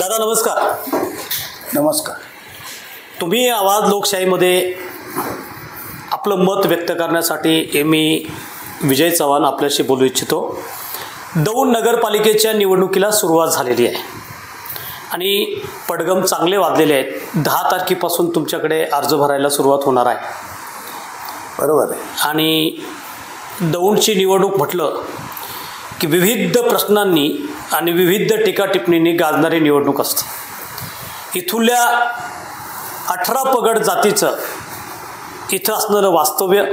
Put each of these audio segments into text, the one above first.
दादा नमस्कार. नमस्कार. तुम्ही आवाज लोकशाहीमध्ये आपलं मत व्यक्त करण्यासाठी मी विजय चव्हाण आपल्याशी बोलू इच्छितो. दौंड नगरपालिकेच्या निवडणुकीला सुरुवात झालेली आहे आणि पडगम चांगले वाजलेले आहेत. 10 तारखेपासून तुमच्याकडे अर्ज भरायला सुरुवात होणार आहे. बरोबर आहे. आणि दौंडची निवडणूक म्हटलं की विविध प्रश्नांनी आणि विविध टीकाटिप्पणींनी गाजणारी निवडणूक असते. इथुल्या 18 पगड जातीचं इथं असणारं वास्तव्य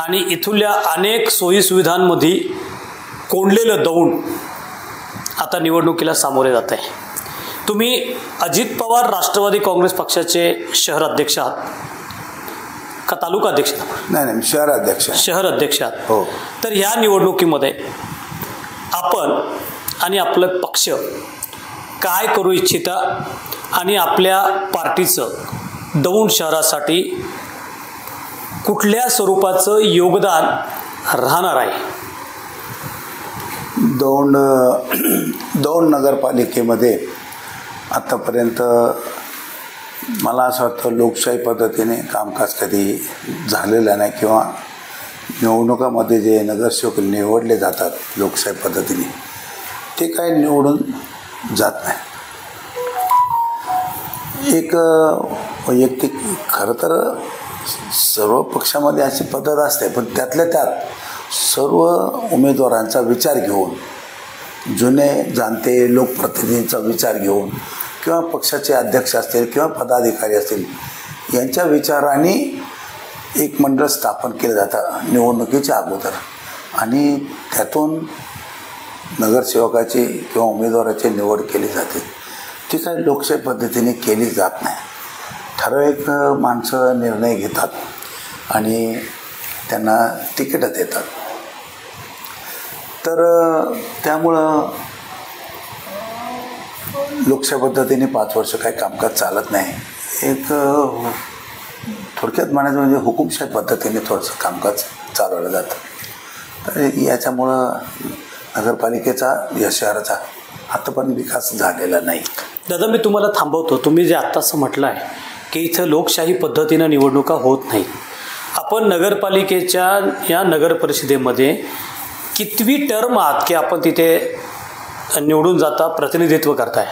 आणि इथुल्या अनेक सोयीसुविधांमध्ये कोंडलेलं दौंड आता निवडणुकीला सामोरे जात आहे. तुम्ही अजित पवार राष्ट्रवादी काँग्रेस पक्षाचे शहर अध्यक्ष आहात का तालुका अध्यक्ष? नाही, शहर अध्यक्ष. शहर अध्यक्ष आहात. हो. तर ह्या निवडणुकीमध्ये आपण आणि आपलं पक्ष काय करू इच्छिता आणि आपल्या पार्टीचं दौंड शहरासाठी कुठल्या स्वरूपाचं योगदान राहणार आहे? दौंड नगरपालिकेमध्ये आतापर्यंत मला असं वाटतं लोकशाही पद्धतीने कामकाज कधी झालेलं नाही किंवा निवडणुकामध्ये जे नगरसेवक निवडले जातात लोकशाही पद्धतीने ते काही निवडून जात नाही. एक वैयक्तिक खरं तर सर्व पक्षामध्ये अशी पद्धत असते, पण त्यातल्या त्यात सर्व उमेदवारांचा विचार घेऊन, जुने जाणते लोकप्रतिनिधींचा विचार घेऊन किंवा पक्षाचे अध्यक्ष असतील किंवा पदाधिकारी असतील यांच्या विचाराने एक मंडळ स्थापन केलं जातं निवडणुकीच्या अगोदर आणि त्यातून नगरसेवकाची किंवा उमेदवाराची निवड केली जाते. ती काही लोकशाही पद्धतीने केली जात नाही. ठराविक माणसं निर्णय घेतात आणि त्यांना तिकीट देतात. तर त्यामुळं लोकशाही पद्धतीने 5 वर्ष काही कामकाज चालत नाही. एक थोडक्यात म्हणायचं म्हणजे हुकुमशाही पद्धतीने थोडंसं कामकाज चालवलं जातं. तर याच्यामुळं नगरपालिकेचा या शहराचा आतापर्यंत विकास झालेला नाही. दादा मी तुम्हाला थांबवतो. तुम्ही जे आत्ताच म्हटलं आहे की इथं लोकशाही पद्धतीनं निवडणुका होत नाहीत. आपण नगरपालिकेच्या या नगर परिषदेमध्ये कितवी टर्म आहात की आपण तिथे निवडून जाता प्रतिनिधित्व करताय?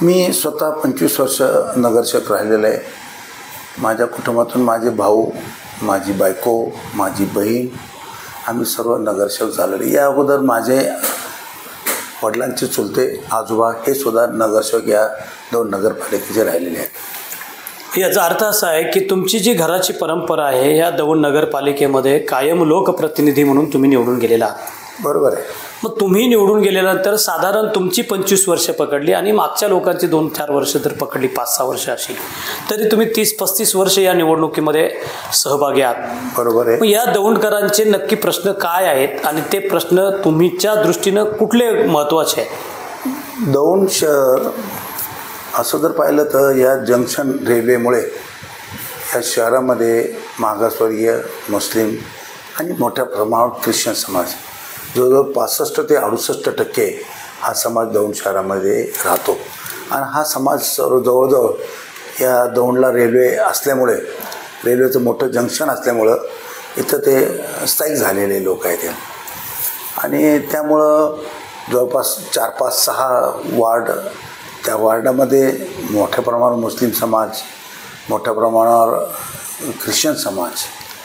मी स्वतः 25 वर्ष नगरसेवक राहिलेलं आहे. माझ्या कुटुंबातून माझे भाऊ, माझी बायको, माझी बहीण आम्ही सर्व नगरसेवक झालेले. या अगोदर माझे वडिलांचे चुलते आजोबा हे सुद्धा नगरसेवक या दौंड नगरपालिकेचे राहिलेले आहेत. याचा अर्थ असा आहे की तुमची जी घराची परंपरा आहे या दौंड नगरपालिकेमध्ये कायम लोकप्रतिनिधी म्हणून तुम्ही निवडून गेलेला आहात. बरोबर आहे. मग तुम्ही निवडून गेल्यानंतर साधारण तुमची 25 वर्ष पकडली आणि मागच्या लोकांची 2-4 वर्ष जर पकडली, 5-6 वर्ष अशी, तरी तुम्ही 30-35 वर्ष या निवडणुकीमध्ये सहभागी आहात. बरोबर आहे. मग या दौंडकरांचे नक्की प्रश्न काय आहेत आणि ते प्रश्न तुमच्या दृष्टीनं कुठले महत्त्वाचे आहेत? दौंड शहर असं जर पाहिलं तर या जंक्शन रेल्वेमुळे या शहरामध्ये मागासवर्गीय, मुस्लिम आणि मोठ्या प्रमाणात ख्रिश्चन समाज जवळजवळ 65 ते 68% हा समाज दौंड शहरामध्ये राहतो. आणि हा समाज जवळजवळ या दौंडला रेल्वे असल्यामुळे, रेल्वेचं मोठं जंक्शन असल्यामुळं इथं ते स्थायिक झालेले लोक आहेत. आणि त्यामुळं जवळपास 4-5-6 वार्ड, त्या वार्डामध्ये मोठ्या प्रमाणावर मुस्लिम समाज, मोठ्या प्रमाणावर ख्रिश्चन समाज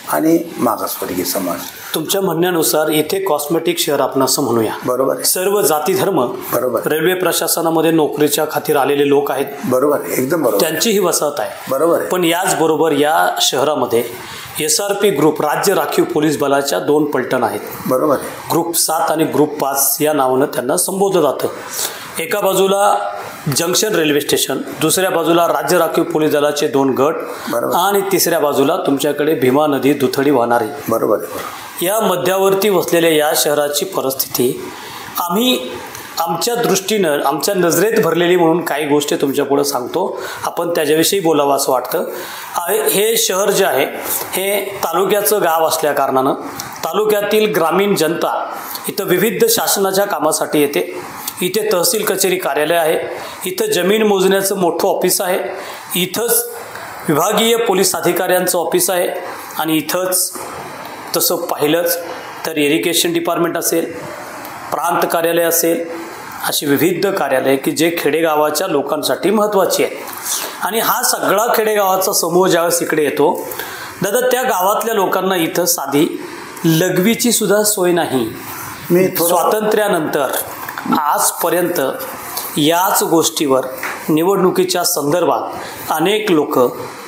आणि मागासवर्गीय समाज. तुमच्या म्हणण्यानुसार इथे कॉस्मेटिक शहर आपण असं म्हणूया. बरोबर. सर्व जाती धर्म, बरोबर, रेल्वे प्रशासनामध्ये नोकरीच्या खातीर आलेले लोक आहेत. बरोबर, एकदम बरोबर, त्यांची ही वसाहत आहे. बरोबर. पण याचबरोबर या शहरामध्ये SRP ग्रुप, राज्य राखीव पोलीस बलाच्या 2 पलटण आहेत. बरोबर. ग्रुप 7 आणि ग्रुप 5 या नावानं त्यांना संबोधलं जातं. एका बाजूला जंक्शन रेल्वे स्टेशन, दुसऱ्या बाजूला राज्य राखीव पोलीस दलाचे 2 गट आणि तिसऱ्या बाजूला तुमच्याकडे भीमा नदी दुथडी वाहणारी. बरोबर. या मध्यावरती वसलेल्या या शहराची परिस्थिती आम्ही आमच्या दृष्टीनं, आमच्या नजरेत भरलेली म्हणून काही गोष्टी तुमच्यापुढं सांगतो. आपण त्याच्याविषयी बोलावं असं वाटतं. हे शहर जे आहे हे तालुक्याचं गाव असल्याकारणानं तालुक्यातील ग्रामीण जनता इथं विविध शासनाच्या कामासाठी येते. इथे तहसील कचेरी कार्यालय आहे, इथं जमीन मोजण्याचं मोठं ऑफिस आहे, इथंच विभागीय पोलीस अधिकाऱ्यांचं ऑफिस आहे आणि इथंच तसं पाहिलंच तर इरिगेशन डिपार्टमेंट असेल, प्रांत कार्यालय असेल, अशी विविध कार्यालय की जे खेडेगावाच्या लोकांसाठी महत्त्वाची आहेत. आणि हा सगळा खेडेगावाचा समूह ज्यावेळेस इकडे येतो दादा, त्या गावातल्या लोकांना इथं साधी लघवीची सुद्धा सोय नाही. मी स्वातंत्र्यानंतर आजपर्यंत याच गोष्टीवर निवडणुकीच्या संदर्भात अनेक लोक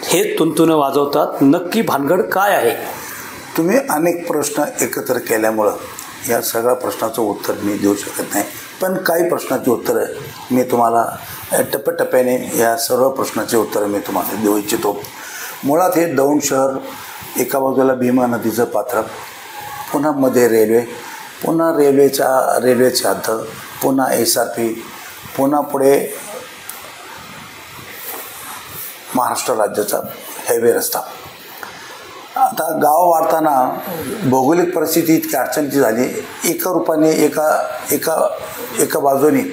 हे तुंतुनं वाजवतात. नक्की भानगड काय आहे? तुम्ही अनेक प्रश्न एकत्र केल्यामुळं या सगळ्या प्रश्नाचं उत्तर मी देऊ शकत नाही, पण काही प्रश्नाची उत्तरं मी तुम्हाला टप्प्याटप्प्याने या सर्व प्रश्नाची उत्तरं मी तुम्हाला देऊ इच्छितो. मुळात हे दौंड शहर, एका बाजूला भीमा नदीचं पात्र, पुन्हा मध्ये रेल्वे, पुन्हा रेल्वेचे हद्द, पुन्हा SRP, पुन्हा पुढे महाराष्ट्र राज्याचा हायवे रस्ता. आता गाव वाढताना भौगोलिक परिस्थिती इतकी अडचणीची झाली, एका रूपाने एका बाजूने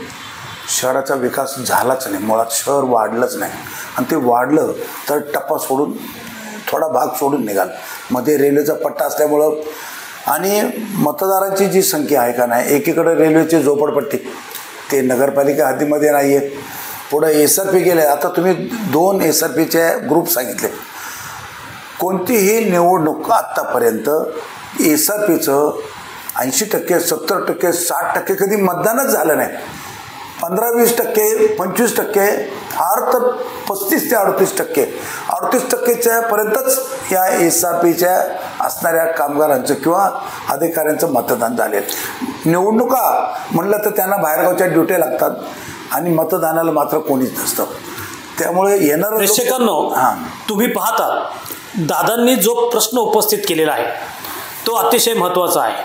शहराचा विकास झालाच नाही. मुळात शहर वाढलंच नाही आणि ते वाढलं तर टप्पा सोडून थोडा भाग सोडून निघाल. मध्ये रेल्वेचा पट्टा असल्यामुळं आणि मतदारांची जी संख्या आहे का नाही, एकीकडे रेल्वेची झोपडपट्टी ते नगरपालिका हद्दीमध्ये नाही आहेत, पुढं SRP गेले. आता तुम्ही 2 SRPचे ग्रुप सांगितले. कोणतीही निवडणूक आत्तापर्यंत SRPचं 80%, 70%, 60% कधी मतदानच झालं नाही. 15-20%, 25%, फार तर 35 ते 38%, 38%च्या पर्यंतच या SRPच्या असणाऱ्या कामगारांचं किंवा अधिकाऱ्यांचं मतदान झाले. निवडणुका म्हणलं तर त्यांना बाहेरगावच्या ड्युट्या लागतात आणि मतदानाला मात्र कोणीच नसतं. त्यामुळे येणारं प्रेक्षकांनो, तुम्ही पाहता दादांनी जो प्रश्न उपस्थित केलेला आहे तो अतिशय महत्त्वाचा आहे.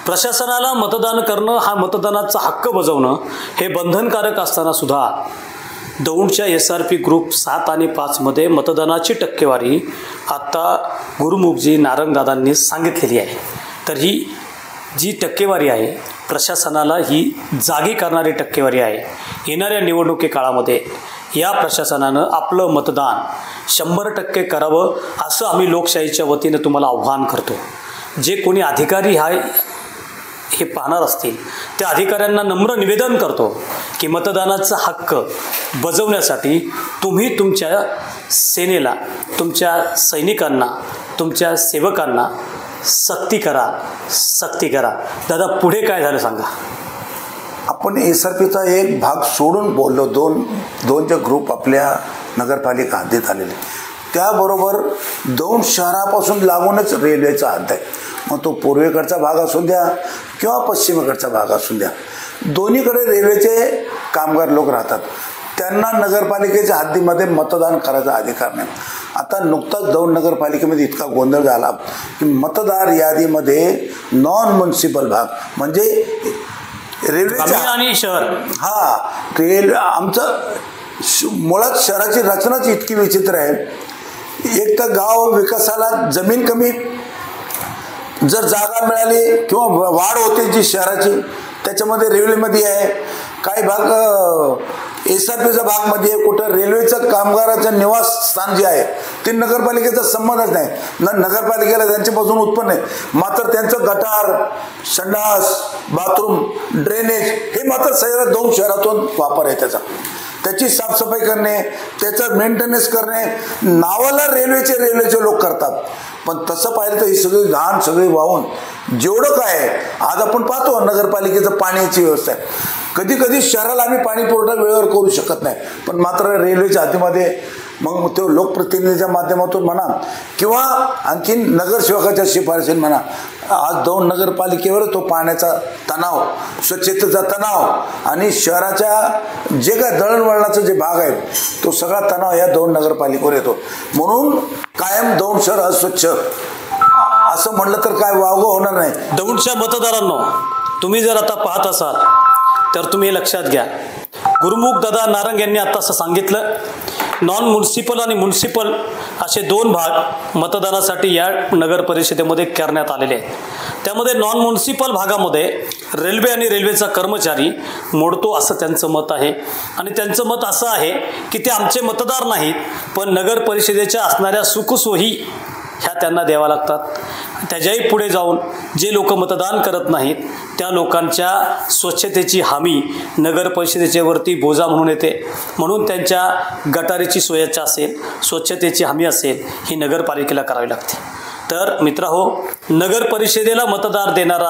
प्रशासनाला मतदान करणं, हा मतदानाचा हक्क बजावणं हे बंधनकारक असताना सुद्धा दौंडच्या SRP ग्रुप 7 आणि 5मध्ये मतदानाची टक्केवारी आत्ता गुरुमुखजी नारंगदादांनी सांगितलेली आहे. तर ही जी टक्केवारी आहे प्रशासनाला ही जागी करणारी टक्केवारी आहे. येणाऱ्या निवडणुकी काळामध्ये या प्रशासनानं आपलं मतदान 100% करावं असं आम्ही लोकशाहीच्या वतीनं तुम्हाला आव्हान करतो. जे कोणी अधिकारी हे पाहणार असतील त्या अधिकाऱ्यांना नम्र निवेदन करतो की मतदानाचा हक्क बजावण्यासाठी तुम्ही तुमच्या सेनेला, तुमच्या सैनिकांना, तुमच्या सेवकांना सक्ती करा. दादा, पुढे काय झालं सांगा. आपण SRPचा एक भाग सोडून बोललो. दोनचे ग्रुप आपल्या नगरपालिका हद्दीत आलेले. त्याबरोबर दौंड शहरापासून लागूनच रेल्वेचा हद्द आहे. मग तो पूर्वेकडचा भाग असून द्या किंवा पश्चिमेकडचा भाग असून द्या, दोन्हीकडे रेल्वेचे कामगार लोक राहतात. त्यांना नगरपालिकेच्या हद्दीमध्ये मतदान करायचा अधिकार नाही. आता नुकताच दौंड नगरपालिकेमध्ये इतका गोंधळ झाला की मतदार यादीमध्ये नॉन म्युनिसिपल भाग म्हणजे रेल्वे आणि शहर, आमचं मुळात शहराची रचनाच इतकी विचित्र आहे. एक तर गाव विकासाला जमीन कमी, जर जागा मिळाली किंवा वाढ होते जी शहराची त्याच्यामध्ये रेल्वेमध्ये आहे, काही भाग SRPचा भागमध्ये आहे, कुठं रेल्वेचं कामगाराचं निवासस्थान जे आहे ते नगरपालिकेचा संबंधच नाही. नगरपालिकेला त्यांच्यापासून उत्पन्न आहे, मात्र त्यांचं गटार, संडास, बाथरूम, ड्रेनेज हे मात्र सगळ्या दौंड शहरातून वापर आहे. त्याची साफसफाई करणे, त्याचं मेंटेनन्स करणे नावाला रेल्वेचे लोक करतात. पण तसं पाहिलं तर ही सगळी घाण सगळी वाहून जेवढं काय आहे, आज आपण पाहतो नगरपालिकेचं पाण्याची व्यवस्था आहे. कधी कधी शहराला आम्ही पाणी पुरवठा वेळेवर करू शकत नाही, पण मात्र रेल्वेच्या हद्दीमध्ये मग तो लोकप्रतिनिधीच्या माध्यमातून म्हणा किंवा आणखीन नगरसेवकाच्या शिफारशीने म्हणा, आज दौंड नगरपालिकेवर तो पाण्याचा तणाव, स्वच्छतेचा तणाव आणि शहराच्या जे काय दळणवळणाचा जे भाग आहे तो सगळा तणाव या दौंड नगरपालिकेवर येतो. म्हणून कायम दौंड शहर अस्वच्छ असं म्हणलं तर काय वावगं होणार नाही. दौंडच्या मतदारांनो, तुम्ही जर आता पाहत असाल तर तुम्ही हे लक्षात घ्या. गुरुमुख दादा नारंग यांनी आता असं सांगितलं, नॉन म्युनिसिपल आणि म्युनिसिपल असे 2 भाग मतदानासाठी या नगर परिषदेमध्ये करण्यात आलेले आहेत. त्यामध्ये नॉन म्युनिसिपल भागामध्ये रेल्वे आणि रेल्वेचा कर्मचारी मोडतो असं त्यांचं मत आहे. आणि त्यांचं मत असं आहे की ते आमचे मतदार नाहीत, पण नगर परिषदेच्या असणाऱ्या सुखसोयी ह्या त्यांना द्याव्या लागतात. त्याच्याही पुढे जाऊन जे लोक मतदान करत नाहीत त्या लोकांच्या स्वच्छतेची हमी नगर परिषदेच्यावरती बोजा म्हणून येते. म्हणून त्यांच्या गटारीची सोयाची असेल, स्वच्छतेची हमी असेल, ही नगरपालिकेला करावी लागते. तर मित्रहो, नगर परिषदेला मतदार देणारा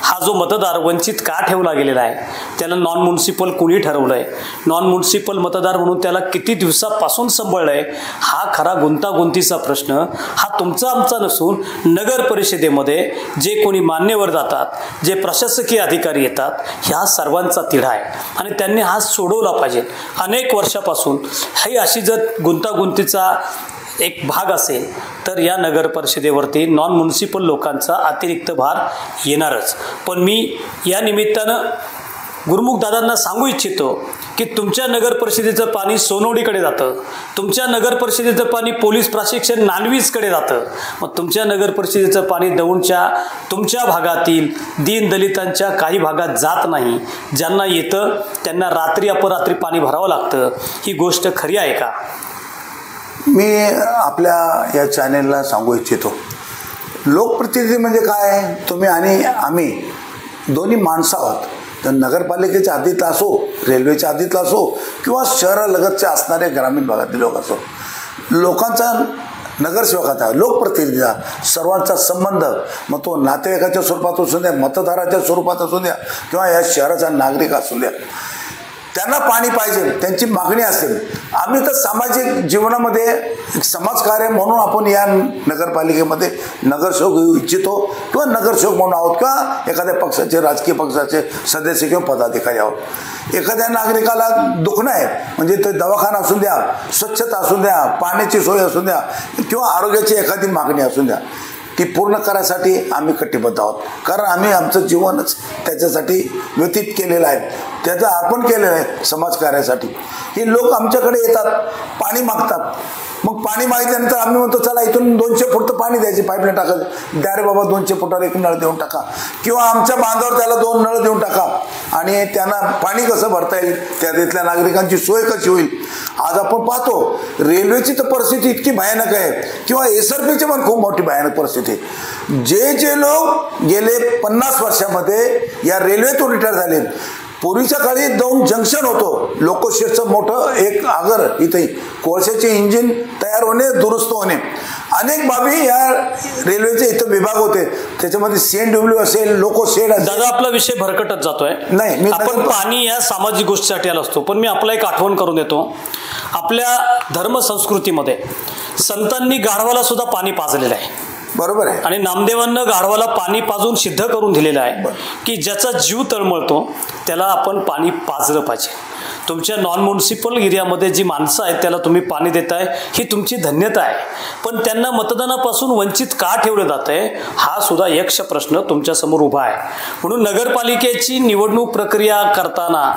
हा जो मतदार वंचित का ठेवला गेलेला आहे, त्याला नॉन म्युनिसिपल कुणी ठरवलं आहे, नॉन म्युनिसिपल मतदार म्हणून त्याला किती दिवसापासून सांभाळलं आहे, हा खरा गुंतागुंतीचा प्रश्न हा तुमचा आमचा नसून नगर परिषदेमध्ये जे कोणी मान्यवर जातात, जे प्रशासकीय अधिकारी येतात, ह्या सर्वांचा तिढा आहे आणि त्यांनी हा सोडवला पाहिजे. अनेक वर्षापासून ही अशी जर गुंतागुंतीचा एक भाग असेल तर या नगर परिषदेवरती नॉन म्युनिसिपल लोकांचा अतिरिक्त भार येणारच. पण मी या निमित्तानं गुरुमुख दादांना सांगू इच्छितो की तुमच्या नगर परिषदेचं पाणी सोनवडीकडे जातं, तुमच्या नगर परिषदेचं पाणी पोलीस प्रशिक्षण नानवीजकडे जातं. मग तुमच्या नगर परिषदेचं पाणी दौंडच्या तुमच्या भागातील दीनदलितांच्या काही भागात जात नाही. ज्यांना येतं त्यांना रात्री अपरात्री पाणी भरावं लागतं. ही गोष्ट खरी आहे का? मी आपल्या या चॅनेलला सांगू इच्छितो, लोकप्रतिनिधी म्हणजे काय, तुम्ही आणि आम्ही दोन्ही माणसं आहोत. तर नगरपालिकेच्या हद्दीतला असो, रेल्वेच्या हद्दीतला असो किंवा शहरालगतच्या असणारे ग्रामीण भागातील लोक असो, लोकांचा नगरसेवकाचा लोकप्रतिनिधीचा सर्वांचा संबंध, मग तो नातेवाईकाच्या स्वरूपात असू द्या, मतदाराच्या स्वरूपात असू द्या किंवा या शहराचा नागरिक असू द्या, त्यांना पाणी पाहिजे, त्यांची मागणी असेल. आम्ही तर सामाजिक जीवनामध्ये समाजकार्य म्हणून आपण या नगरपालिकेमध्ये नगरसेवक येऊ इच्छितो किंवा नगरसेवक म्हणून आहोत किंवा एखाद्या पक्षाचे राजकीय पक्षाचे सदस्य किंवा पदाधिकारी आहोत. एखाद्या नागरिकाला दुखणं आहे म्हणजे ते दवाखाना असू द्या, स्वच्छता असू द्या, पाण्याची सोय असू द्या किंवा आरोग्याची एखादी मागणी असू द्या, ती पूर्ण करायसाठी आम्ही कटिबद्ध आहोत. कारण आम्ही आमचं जीवनच त्याच्यासाठी व्यतीत केलेलं आहे, त्याचं अर्पण केलेलं आहे समाजकार्यासाठी. हे लोक आमच्याकडे येतात, पाणी मागतात. मग पाणी मागितल्यानंतर आम्ही म्हणतो चला इथून 200 फूट पाणी द्यायची, पाईपलाईन टाकायचं. द्या रे बाबा 200 फुटावर एक नळ देऊन टाका किंवा आमच्या बांधावर त्याला 2 नळ देऊन टाका आणि त्यांना पाणी कसं भरता येईल, त्या तिथल्या नागरिकांची सोय कशी होईल. आज आपण पाहतो रेल्वेची तर परिस्थिती इतकी भयानक आहे किंवा SRPची पण खूप मोठी भयानक परिस्थिती आहे. जे लोक गेले 50 वर्षामध्ये या रेल्वेतून रिटायर झाले, पूर्वीच्या काळी दौंड जंक्शन होतो, लोकोशेडचं मोठं एक आगर, इथे कोळशाचे इंजिन तयार होणे, दुरुस्त होणे, अनेक बाबी या रेल्वेचे इथं विभाग होते. त्याच्यामध्ये CNW असेल, लोकोशेड असेल. दादा आपला विषय भरकटत जातोय. नाही, आपण पाणी या सामाजिक गोष्टीसाठी आला असतो, पण मी आपला एक आठवण करून देतो. आपल्या धर्मसंस्कृतीमध्ये संतांनी गाढवाला सुद्धा पाणी पाजलेलं आहे. बरोबर आहे. आणि नामदेवांना गाढवाला पाणी पाजून सिद्ध करून दिलेलं आहे की ज्याचा जीव तळमळतो त्याला आपण पाणी पाजलं पाहिजे. तुमच्या नॉन म्युनिसिपल एरियामध्ये जी माणसं आहेत त्याला तुम्ही पाणी देताय, ही तुमची धन्यता आहे. पण त्यांना मतदानापासून वंचित का ठेवलं जात आहे, हा सुद्धा यक्ष प्रश्न तुमच्यासमोर उभा आहे. म्हणून नगरपालिकेची निवडणूक प्रक्रिया करताना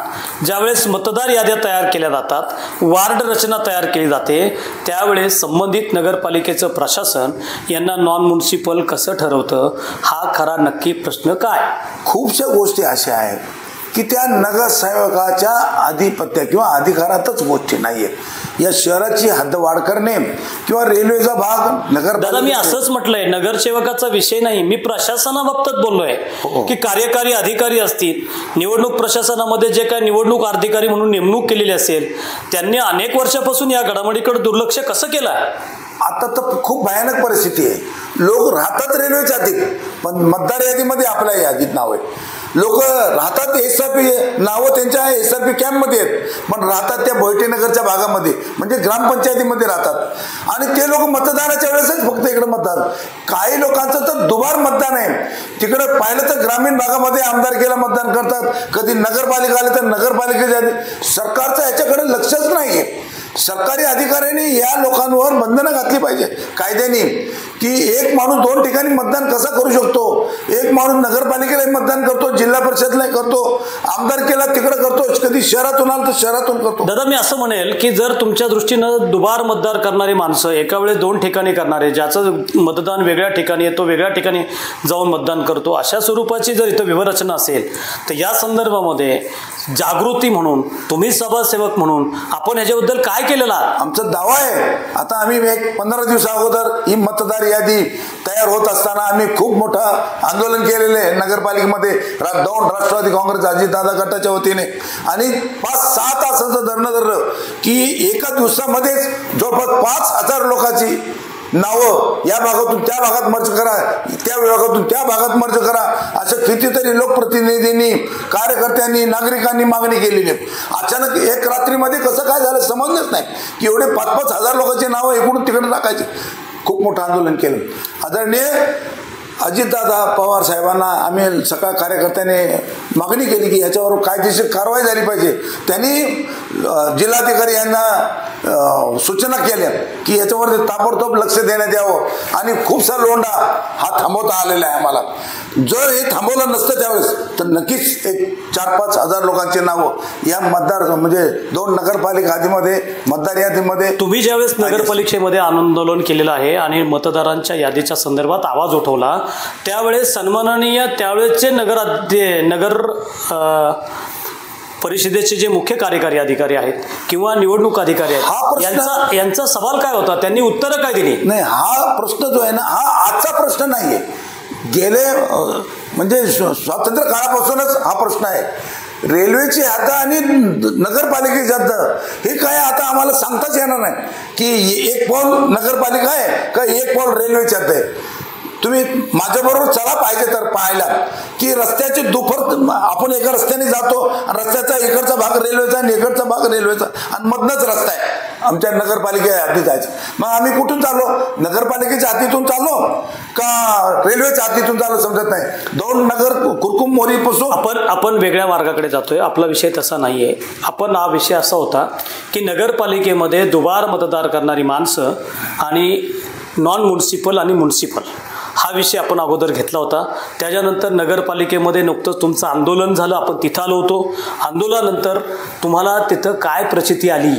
ज्यावेळेस मतदार याद्या तयार केल्या जातात, वार्ड रचना तयार केली जाते, त्यावेळेस संबंधित नगरपालिकेचं प्रशासन यांना नॉन म्युनिसिपल कसं ठरवतं, हा खरा नक्की प्रश्न काय. खूपशा गोष्टी अशा आहेत की त्या नगरसेवकाच्या आधिपत्य किंवा अधिकारातच गोष्टी नाहीये. या शहराची हद्दवाढ करणे किंवा रेल्वेचा भाग दादा मी असंच म्हटलंय, नगरसेवकाचा विषय नाही, मी प्रशासनाबाबत बोललोय की कार्यकारी अधिकारी असतील, निवडणूक प्रशासनामध्ये जे काही निवडणूक अधिकारी म्हणून नेमणूक केलेली असेल, त्यांनी अनेक वर्षापासून या घडामोडीकडे दुर्लक्ष कसं केलं. आता तर खूप भयानक परिस्थिती आहे. लोक राहतात रेल्वेच्या यादीत, पण मतदार यादीमध्ये आपल्या यादीत नाव आहे. लोक राहतात SRP नावं त्यांच्या SRP कॅम्पमध्ये आहेत, पण राहतात त्या भोयटेनगरच्या भागामध्ये म्हणजे ग्रामपंचायतीमध्ये राहतात आणि ते लोक मतदानाच्या वेळेसच फक्त इकडे मतदान. काही लोकांचं तर दुबार मतदान आहे. तिकडे पाहिलं तर ग्रामीण भागामध्ये आमदारकीला मतदान करतात, कधी नगरपालिका आले तर नगरपालिकेच्या सरकारचं याच्याकडे लक्षच नाही आहे. सरकारी अधिकाऱ्यांनी या लोकांवर बंधनं घातली पाहिजे कायद्याने की एक माणूस 2 ठिकाणी मतदान कसा करू शकतो. एक माणूस नगरपालिकेला मतदान करतो, जिल्हा परिषदला करतो, आमदारकीला तिकडे करतो, कधी शहरातून आलं तर शहरातून करतो. दादा मी असं म्हणेल की जर तुमच्या दृष्टीनं दुबार मतदार करणारी माणसं एका वेळेस 2 ठिकाणी करणारे, ज्याचं मतदान वेगळ्या ठिकाणी आहे तो वेगळ्या ठिकाणी जाऊन मतदान करतो, अशा स्वरूपाची जर इथं व्यूहरचना असेल तर या संदर्भामध्ये जागृती म्हणून तुम्ही समाजसेवक म्हणून आपण ह्याच्याबद्दल काय केलेला. आमचा दावा आहे. आता आम्ही एक 15 दिवस अगोदर ही मतदार यादी तयार होत असताना आम्ही खूप मोठं आंदोलन केलेलं आहे नगरपालिकेमध्ये. 2 राष्ट्रवादी काँग्रेस अजितदादा गटाच्या वतीने आणि 5-6 तासाचं धरणं धरलं की एका दिवसामध्येच जवळपास 5,000 लोकांची नावं या भागातून त्या भागात मर्ज करा, त्या विभागातून त्या भागात मर्ज करा, असं कितीतरी लोकप्रतिनिधींनी, कार्यकर्त्यांनी, नागरिकांनी मागणी केलेली आहे. अचानक एक रात्रीमध्ये कसं काय झालं समजलंच नाही की एवढे 5-5 हजार लोकांची नावं इकडून तिकडे टाकायची. खूप मोठं आंदोलन केलं. आदरणीय अजितदादा पवार साहेबांना आम्ही सगळ्या कार्यकर्त्यांनी मागणी केली की याच्यावर कायदेशीर कारवाई झाली पाहिजे. त्यांनी जिल्हाधिकारी यांना सूचना केल्या की याच्यावर ताबडतोब लक्ष देण्यात यावं आणि खूपसा लोंढा हा थांबवता आलेला आहे आम्हाला. जर हे थांबवलं नसतं त्यावेळेस तर नक्कीच एक 4-5 हजार लोकांची नावं या मतदार म्हणजे 2 नगरपालिका यादीमध्ये मतदार यादीमध्ये. तुम्ही ज्यावेळेस नगरपालिकेमध्ये आंदोलन केलेलं आहे आणि मतदारांच्या यादीच्या संदर्भात आवाज उठवला त्यावेळेस सन्माननीय त्यावेळेसचे नगर परिषदेचे जे मुख्य कार्यकारी अधिकारी आहेत किंवा निवडणूक अधिकारी आहेत यांचा सवाल काय होता, त्यांनी उत्तरं काय दिली. नाही, हा प्रश्न जो आहे ना हा आजचा प्रश्न नाहीये. गेले म्हणजे स्वातंत्र्य काळापासूनच हा प्रश्न आहे. रेल्वेची हद्द आणि नगरपालिकेची हद्द हे काय आता आम्हाला सांगताच येणार नाही की एक पाऊल नगरपालिका आहे का एक पाऊल रेल्वेची हद्द आहे. तुम्ही माझ्याबरोबर चला पाहिजे तर पाहायला की रस्त्याची दुफर आपण एका रस्त्याने जातो, रस्त्याचा इकडचा भाग रेल्वेचा आणि इकडचा भाग रेल्वेचा आणि मधनच रस्ता आहे आमच्या नगरपालिकेच्या हाती जायचं. मग आम्ही कुठून चाललो, नगरपालिकेच्या हातीतून चाललो का रेल्वेच्या हातीतून चाललो समजत नाही. 2 नगर कुरकुम मोरीपासून आपण वेगळ्या मार्गाकडे जातोय. आपला विषय तसा नाहीये. हा विषय असा होता की नगरपालिकेमध्ये दुबार मतदार करणारी माणसं आणि नॉन म्युन्सिपल आणि म्युन्सिपल हा विषय आपण अगोदर घेतला होता. त्याच्यानंतर नगरपालिकेमध्ये नुकतंच तुमचं आंदोलन झालं, आपण तिथं आलो होतो. आंदोलनानंतर तुम्हाला तिथं काय प्रचिती आली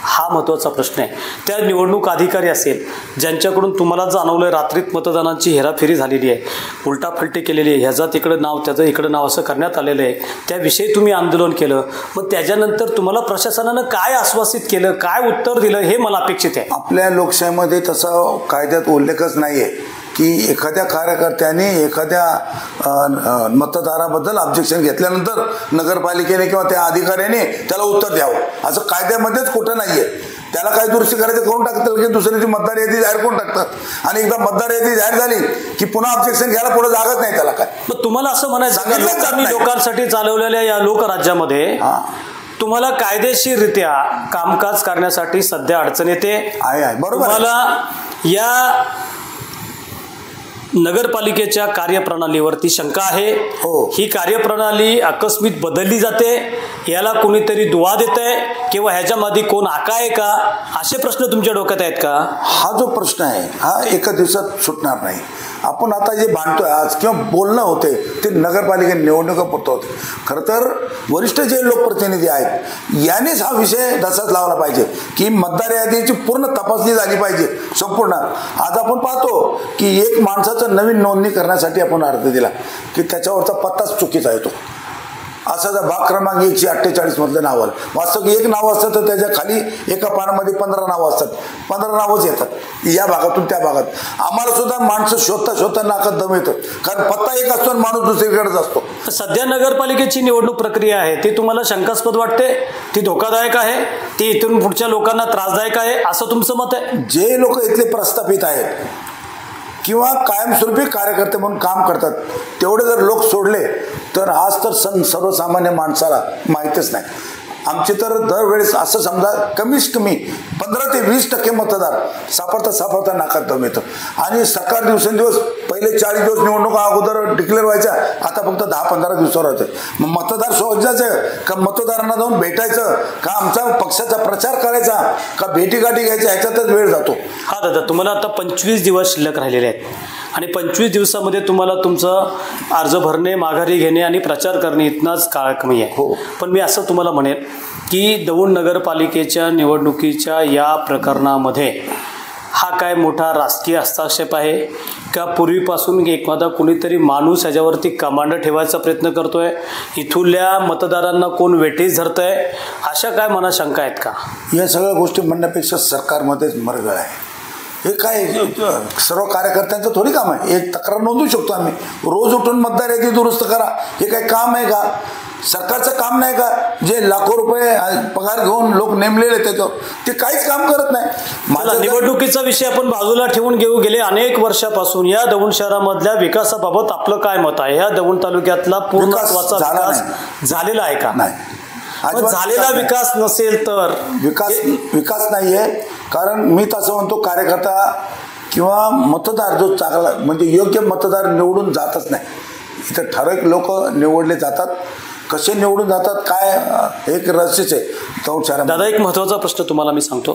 हा महत्त्वाचा प्रश्न आहे. त्या निवडणूक अधिकारी असेल ज्यांच्याकडून तुम्हाला जाणवलं रात्रीत मतदानाची हेराफेरी झालेली आहे, उलटाफलटी केलेली आहे, ह्याचं तिकडं नाव त्याचं इकडं नाव असं करण्यात आलेलं आहे, त्याविषयी तुम्ही आंदोलन केलं. मग त्याच्यानंतर तुम्हाला प्रशासनानं काय आश्वासित केलं, काय उत्तर दिलं हे मला अपेक्षित आहे. आपल्या लोकशाहीमध्ये तसा कायद्यात उल्लेखच नाही आहे की एखाद्या कार्यकर्त्याने एखाद्या मतदाराबद्दल ऑब्जेक्शन घेतल्यानंतर नगरपालिकेने किंवा त्या अधिकाऱ्याने त्याला उत्तर द्यावं असं कायद्यामध्येच कुठं नाही आहे. त्याला काय दुरुस्ती करायचं करून टाकतात की दुसऱ्याची मतदार यादी जाहीर करून टाकतात आणि एकदा मतदार यादी जाहीर झाली की पुन्हा ऑब्जेक्शन घ्यायला पुढे जागत नाही त्याला. काय मग तुम्हाला असं म्हणायचं लोकांसाठी चालवलेल्या या लोकराज्यामध्ये तुम्हाला कायदेशीररित्या कामकाज करण्यासाठी सध्या अडचण येते आहे. बरोबर. तुम्हाला या नगरपालिकेच्या कार्यप्रणालीवरती शंका आहे. ही कार्यप्रणाली आकस्मिक बदलली जाते, याला कोणीतरी दुवा देतंय किंवा ह्याच्यामध्ये कोण आका आहे का, असे प्रश्न तुमच्या डोक्यात आहेत का. हा जो प्रश्न आहे हा एका दिवसात सुटणार नाही. आपण आता जे भांडतोय आज किंवा बोलणं होते ते नगरपालिका निवडणुकापुरतं होते. खरं तर वरिष्ठ जे लोकप्रतिनिधी आहेत यानेच हा विषय तसाच लावला पाहिजे की मतदार यादीची पूर्ण तपासणी झाली पाहिजे संपूर्ण. आज आपण पाहतो की एक माणसाचं नवीन नोंदणी करण्यासाठी आपण अर्ज दिला की त्याच्यावरचा पत्ताच चुकीचा येतो. असं भाग क्रमांक 148 मधलं नाव आलं. वास्तविक एक नाव असतं तर त्याच्या खाली एका पानामध्ये 15 नावं असतात. 15 नावच येतात या भागातून त्या भागात. आम्हाला सुद्धा माणसं शोधता नाकात दम येतं कारण पत्ता एक असतो आणि माणूस दुसरीकडेच असतो. सध्या नगरपालिकेची निवडणूक प्रक्रिया आहे ती तुम्हाला शंकास्पद वाटते, ती धोकादायक आहे, ती इथून पुढच्या लोकांना त्रासदायक आहे असं तुमचं मत आहे. जे लोक इथले प्रस्थापित आहेत किंवा कायमस्वरूपी कार्यकर्ते म्हणून काम करतात तेवढे जर लोक सोडले तर आज तर सर्वसामान्य माणसाला माहीतच नाही. आमचे तर दरवेळेस असं समजा कमीत कमी 15 ते 20% मतदार सापडता नाकात दम येतं आणि सकाळ दिवसेंदिवस पहिले 40 दिवस निवडणुका अगोदर डिक्लेअर व्हायच्या, आता फक्त 10-15 दिवसावर होते. मग मतदार शोधायचं का मतदारांना जाऊन भेटायचं का आमचा पक्षाचा प्रचार करायचा का भेटीगाठी घ्यायच्या ह्याच्यातच वेळ जातो. हा दादा, तुम्हाला आता 25 दिवस शिल्लक राहिलेले आहेत आणि 25 दिवसामध्ये तुम्हाला तुमचं अर्ज भरणे, माघारी घेणे आणि प्रचार करणे इतनाच काळ कमी आहे. हो. पण मी असं तुम्हाला म्हणेन की दौंड नगरपालिकेच्या निवडणुकीच्या या प्रकरणामध्ये हा काय मोठा राजकीय हस्तक्षेप आहे का पूर्वीपासून एखादा कोणीतरी माणूस ह्याच्यावरती कमांड ठेवायचा प्रयत्न करतोय, इथुल्या मतदारांना कोण वेठीस धरतंय, अशा काय मनात शंका आहेत का? या सगळ्या गोष्टी म्हणण्यापेक्षा सरकारमध्येच मरगळ आहे. हे काय सर्व कार्यकर्त्यांचं थोडी काम आहे. एक तक्रार नोंदवू शकतो आम्ही, रोज उठून मतदार यादी दुरुस्त करा, हे काही काम आहे का? सरकारचं काम नाही का? जे लाखो रुपये पगार घेऊन लोक नेमलेले त्याच्यावर ते काहीच काम करत नाही. मला निवडणुकीचा विषय आपण बाजूला ठेवून घेऊ. गेले अनेक वर्षापासून या दौंड शहरामधल्या विकासाबाबत आपलं काय मत आहे? या दौंड तालुक्यातला पूर्णत्वाचा विकास झालेला आहे का? नाही. झालेला विकास नसेल तर विकास नाहीये. कारण मी तसं म्हणतो, कार्यकर्ता किंवा मतदार जो चांगला म्हणजे योग्य मतदार निवडून जातच नाही. इथं ठराविक लोक निवडले जातात. कसे निवडून जातात काय एक रहस्यच आहे दौंड शहरात. दादा, एक महत्त्वाचा प्रश्न तुम्हाला मी सांगतो.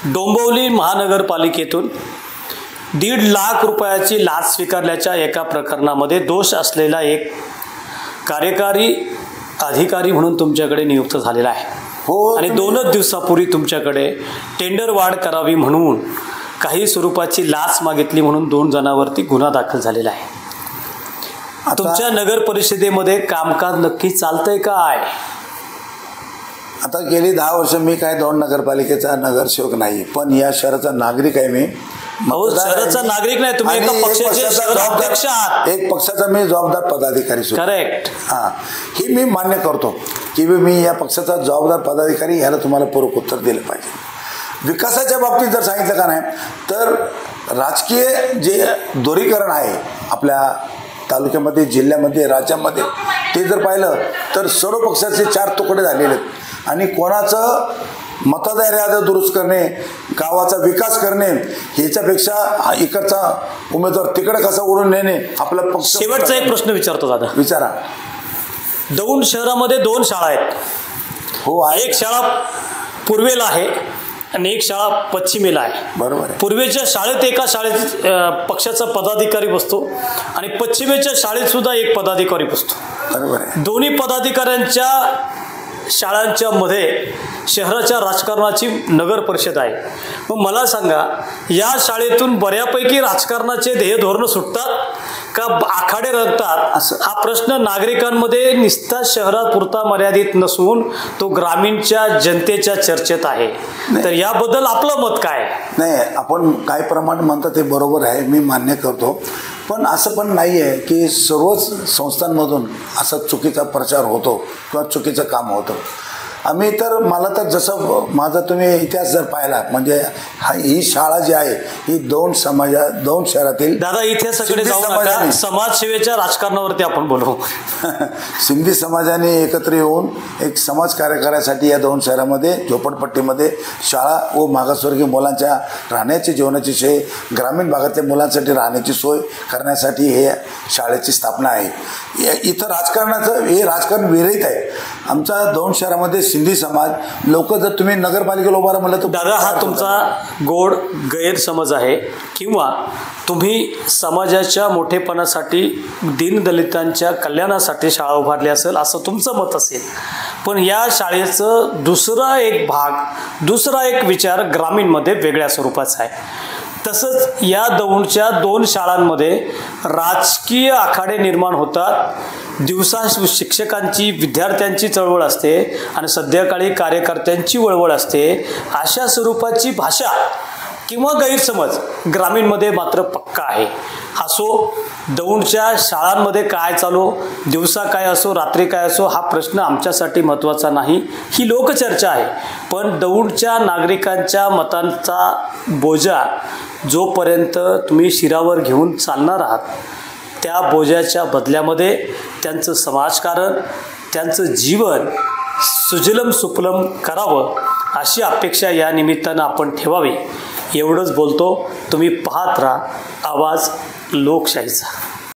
डोंबिवली महानगरपालिकेतून 1.5 लाख रुपयाची लाच स्वीकारल्याच्या एका प्रकरणामध्ये दोष असलेला एक कार्यकारी अधिकारी म्हणून तुमच्याकडे नियुक्त झालेला आहे. हो. आणि 2 दिवसापूर्वी तुमच्याकडे टेंडर वाढ करावी म्हणून काही स्वरूपाची लाच मागितली म्हणून 2 जणांवरती गुन्हा दाखल झालेला आहे. तुमच्या नगर परिषदेमध्ये कामकाज नक्की चालतंय काय? आता गेली 10 वर्ष मी काय दौंड नगरपालिकेचा नगरसेवक नाही, पण या शहराचा नागरिक आहे. मी शहराचा नागरिक नाही, तुम्ही एका पक्षाचे अध्यक्ष आहात. एक पक्षाचा मी जबाबदार पदाधिकारी. करेक्ट. हा, हे मी मान्य करतो की मी या पक्षाचा जबाबदार पदाधिकारी, याला तुम्हाला पूरक उत्तर दिलं पाहिजे. विकासाच्या बाबतीत जर सांगितलं का नाही तर राजकीय जे दोरीकरण आहे आपल्या तालुक्यामध्ये, जिल्ह्यामध्ये, राज्यामध्ये, ते जर पाहिलं तर सर्व पक्षाचे 4 तुकडे झालेले आहेत. आणि कोणाचं मतदार यादी दुरुस्त करणे, गावाचा विकास करणे, ह्याच्यापेक्षा इकडचा उमेदवार तिकडे कसा ओढून नेणे आपला पक्ष. शेवटचा एक प्रश्न विचारतो दादा. विचारा. दौंड शहरामध्ये 2 शाळा आहेत. हो आहे. एक शाळा पूर्वेला आहे आणि एक शाळा पश्चिमेला आहे. बरोबर आहे. पूर्वेच्या शाळेत एका शाळेत पक्षाचा पदाधिकारी बसतो आणि पश्चिमेच्या शाळेत सुद्धा एक पदाधिकारी बसतो. बरोबर आहे. दोन्ही पदाधिकाऱ्यांच्या शाळांच्या मध्ये शहराच्या राजकारणाची नगर परिषद आहे. मग मला सांगा, या शाळेतून बऱ्यापैकी राजकारणाचे ध्येय धोरणं सुटतात का आखाडे रंगतात? हा प्रश्न नागरिकांमध्ये निस्ता शहरापुरता मर्यादित नसून तो ग्रामीणच्या जनतेच्या चर्चेत आहे. तर याबद्दल आपलं मत काय? नाही, आपण काय प्रमाण म्हणतात ते बरोबर आहे, मी मान्य करतो. पण असं पण नाही आहे की सर्वच संस्थांमधून असा चुकीचा प्रचार होतो किंवा चुकीचं काम होतं. आम्ही तर मला तर जसं माझा तुम्ही इतिहास जर पाहिला म्हणजे ही शाळा जी आहे ही दौंड शहरातील. दादा, इतिहासाकडे जाऊ नका, समाजसेवेच्या राजकारणावरती आपण बोलू. सिंधी समाजाने एकत्र येऊन एक समाज कार्य करायसाठी या दौंड शहरामध्ये झोपडपट्टीमध्ये शाळा व मागासवर्गीय मुलांच्या राहण्याची, जेवणाची सोय, ग्रामीण भागातल्या मुलांसाठी राहण्याची सोय करण्यासाठी हे शाळेची स्थापना आहे. इथं राजकारणाचं हे राजकारण विरहित आहे. आमच्या दौंड शहरामध्ये सिंधी समाज लोक जर तुम्ही नगरपालिकेला उभारा म्हणलं तर दादा, हा तुमचा गोड गैरसमज आहे किंवा तुम्ही समाजाच्या मोठेपणासाठी, दीनदलितांच्या कल्याणासाठी शाळा उभारली असेल असं तुमचं मत असेल. पण या शाळेचं दुसरा एक भाग, दुसरा एक विचार ग्रामीणमध्ये वेगळ्या स्वरूपाचा आहे. तसंच या दौंडच्या 2 शाळांमध्ये राजकीय आखाडे निर्माण होतात. दिवसा शिक्षकांची, विद्यार्थ्यांची चळवळ असते आणि संध्याकाळी कार्यकर्त्यांची वळवळ असते. अशा स्वरूपाची भाषा किंवा गैरसमज ग्रामीणमध्ये मात्र पक्का आहे. असो, दौंडच्या शाळांमध्ये काय चालू, दिवसा काय असो, रात्री काय असो, हा प्रश्न आमच्यासाठी महत्त्वाचा नाही, ही लोकचर्चा आहे. पण दौंडच्या नागरिकांच्या मतांचा बोजा जोपर्यंत तुम्ही शिरावर घेऊन चालणार आहात, त्या बोजाच्या बदल्यामध्ये त्यांचं समाजकारण, त्यांचं जीवन सुजलम सुफलम करावं अशी अपेक्षा या निमित्तानं आपण ठेवावी. एवढंच बोलतो. तुम्ही पाहत राहा आवाज लोकशाहीचा